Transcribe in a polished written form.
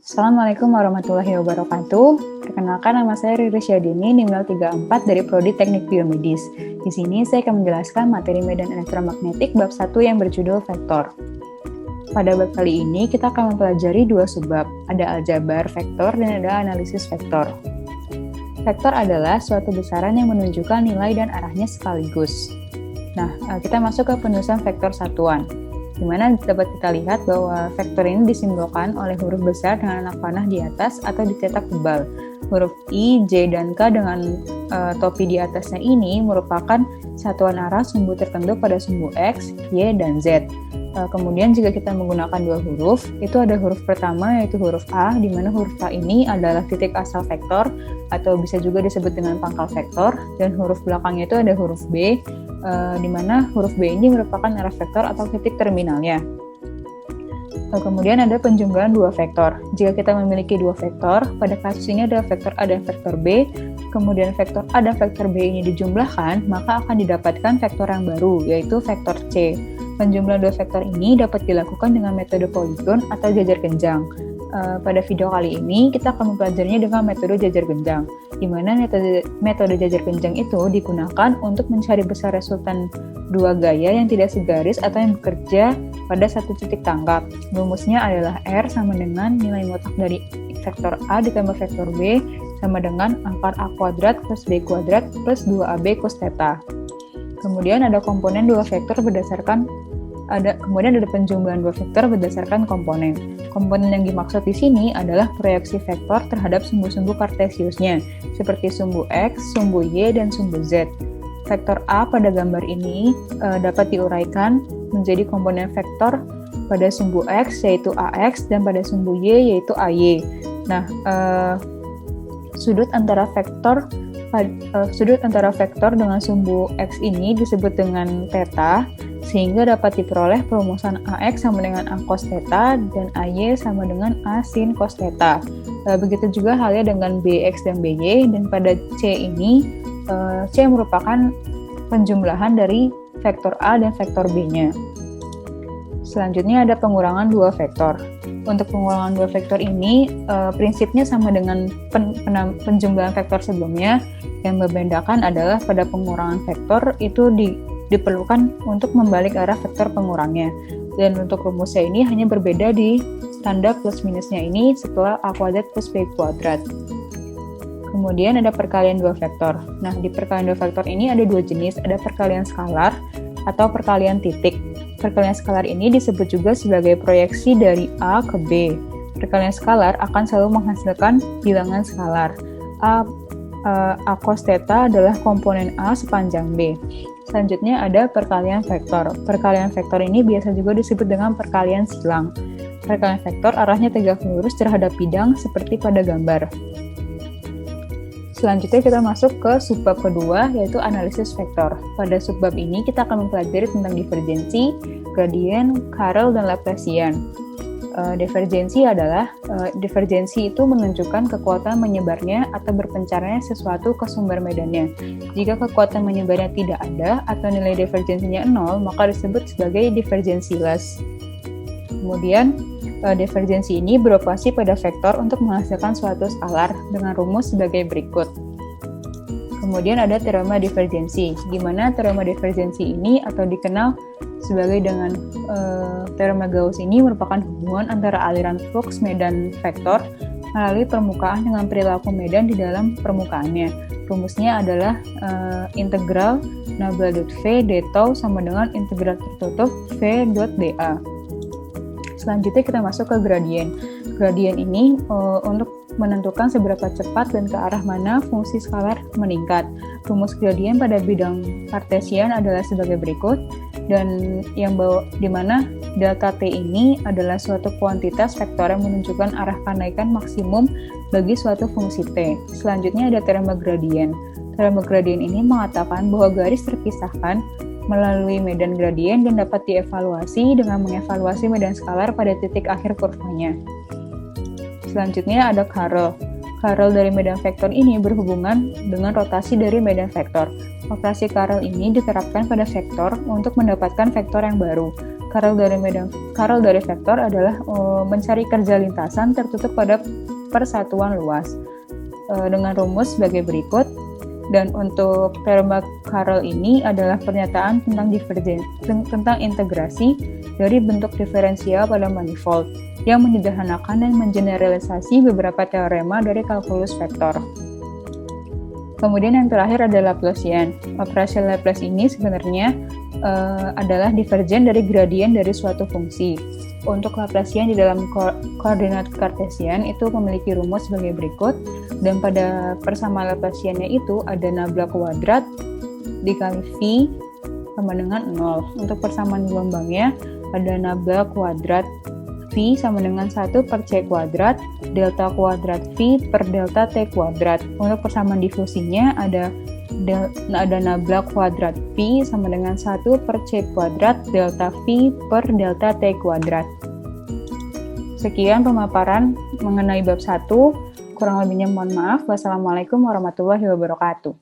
Assalamualaikum warahmatullahi wabarakatuh. Perkenalkan, nama saya Riri Syadini, NIM 34 dari Prodi Teknik Biomedis. Di sini saya akan menjelaskan materi medan elektromagnetik bab 1 yang berjudul vektor. Pada bab kali ini kita akan mempelajari dua subbab, ada aljabar vektor dan ada analisis vektor. Vektor adalah suatu besaran yang menunjukkan nilai dan arahnya sekaligus. Nah, kita masuk ke penulisan vektor satuan, di mana dapat kita lihat bahwa vektor ini disimbolkan oleh huruf besar dengan anak panah di atas atau dicetak tebal. Huruf I, J, dan K dengan topi di atasnya ini merupakan satuan arah sumbu tertentu pada sumbu X, Y, dan Z. Kemudian jika kita menggunakan dua huruf, itu ada huruf pertama yaitu huruf A, di mana huruf A ini adalah titik asal vektor atau bisa juga disebut dengan pangkal vektor, dan huruf belakangnya itu ada huruf B, di mana huruf B ini merupakan arah vektor atau titik terminalnya. Kemudian ada penjumlahan dua vektor. Jika kita memiliki dua vektor, pada kasus ini ada vektor A dan vektor B, kemudian vektor A dan vektor B ini dijumlahkan, maka akan didapatkan vektor yang baru, yaitu vektor C. Penjumlahan dua vektor ini dapat dilakukan dengan metode poligon atau jajar genjang. Pada video kali ini kita akan mempelajarinya dengan metode jajar genjang, di mana metode jajar genjang itu digunakan untuk mencari besar resultan dua gaya yang tidak segaris atau yang bekerja pada satu titik tangkap. Rumusnya adalah R sama dengan nilai mutlak dari vektor A ditambah vektor B sama dengan akar A kuadrat plus B kuadrat plus 2AB cos theta. Kemudian ada komponen dua vektor kemudian ada penjumlahan dua vektor berdasarkan komponen. Komponen yang dimaksud di sini adalah proyeksi vektor terhadap sumbu-sumbu kartesiusnya, seperti sumbu X, sumbu Y, dan sumbu Z. Vektor A pada gambar ini dapat diuraikan menjadi komponen vektor pada sumbu X, yaitu AX, dan pada sumbu Y, yaitu AY. Nah, sudut antara vektor dengan sumbu X ini disebut dengan theta, sehingga dapat diperoleh perumusan AX sama dengan A cos theta dan AY sama dengan A sin cos theta. Begitu juga halnya dengan BX dan BY, dan pada C ini, C merupakan penjumlahan dari vektor A dan vektor B-nya. Selanjutnya ada pengurangan dua vektor. Untuk pengurangan dua vektor ini, prinsipnya sama dengan penjumlahan vektor sebelumnya. Yang membedakan adalah pada pengurangan vektor itu diperlukan untuk membalik arah vektor pengurangnya. Dan untuk rumusnya ini hanya berbeda di tanda plus minusnya ini setelah A kuadrat plus B kuadrat. Kemudian ada perkalian dua vektor. Nah, di perkalian dua vektor ini ada dua jenis, ada perkalian skalar atau perkalian titik. Perkalian skalar ini disebut juga sebagai proyeksi dari A ke B. Perkalian skalar akan selalu menghasilkan bilangan skalar. A cos theta adalah komponen A sepanjang B. Selanjutnya ada perkalian vektor. Perkalian vektor ini biasa juga disebut dengan perkalian silang. Perkalian vektor arahnya tegak lurus terhadap bidang seperti pada gambar. Selanjutnya kita masuk ke subbab kedua, yaitu analisis vektor. Pada subbab ini kita akan mempelajari tentang divergensi, gradien, Carrel, dan Laplacian. Divergensi itu menunjukkan kekuatan menyebarnya atau berpencaranya sesuatu ke sumber medannya. Jika kekuatan menyebarnya tidak ada atau nilai divergensinya 0, maka disebut sebagai divergensiless. Kemudian, divergensi ini beroperasi pada vektor untuk menghasilkan suatu skalar dengan rumus sebagai berikut. Kemudian ada teorema divergensi, di mana teorema divergensi ini atau dikenal sebagai dengan teorema Gauss ini merupakan hubungan antara aliran flux medan vektor melalui permukaan dengan perilaku medan di dalam permukaannya. Rumusnya adalah integral nabla dot V d tau sama dengan integral tertutup V dot dA. Selanjutnya kita masuk ke gradien. Gradien ini untuk menentukan seberapa cepat dan ke arah mana fungsi skalar meningkat. Rumus gradien pada bidang kartesian adalah sebagai berikut, dan di mana delta T ini adalah suatu kuantitas vektor yang menunjukkan arah kenaikan maksimum bagi suatu fungsi T. Selanjutnya ada teorema gradien. Teorema gradien ini mengatakan bahwa garis terpisahkan melalui medan gradien dan dapat dievaluasi dengan mengevaluasi medan skalar pada titik akhir kurvanya. Selanjutnya ada Carrel. Carrel dari medan vektor ini berhubungan dengan rotasi dari medan vektor. Operasi Carrel ini diterapkan pada vektor untuk mendapatkan vektor yang baru. Karel dari vektor adalah mencari kerja lintasan tertutup pada persatuan luas dengan rumus sebagai berikut. Dan untuk teorema Karel ini adalah pernyataan tentang integrasi dari bentuk diferensial pada manifold yang menyederhanakan dan mengeneralisasi beberapa teorema dari kalkulus vektor. Kemudian yang terakhir adalah Laplacian. Operasi Laplace ini sebenarnya adalah divergen dari gradien dari suatu fungsi. Untuk Laplacian di dalam koordinat Cartesian itu memiliki rumus sebagai berikut, dan pada persamaan Laplaciannya itu ada nabla kuadrat dikali V sama dengan 0. Untuk persamaan gelombangnya ada nabla kuadrat V sama dengan 1 per C kuadrat delta kuadrat V per delta T kuadrat. Untuk persamaan difusinya ada nabla kuadrat V sama dengan 1 per C kuadrat delta V per delta T kuadrat. Sekian pemaparan mengenai bab 1. Kurang lebihnya mohon maaf. Wassalamualaikum warahmatullahi wabarakatuh.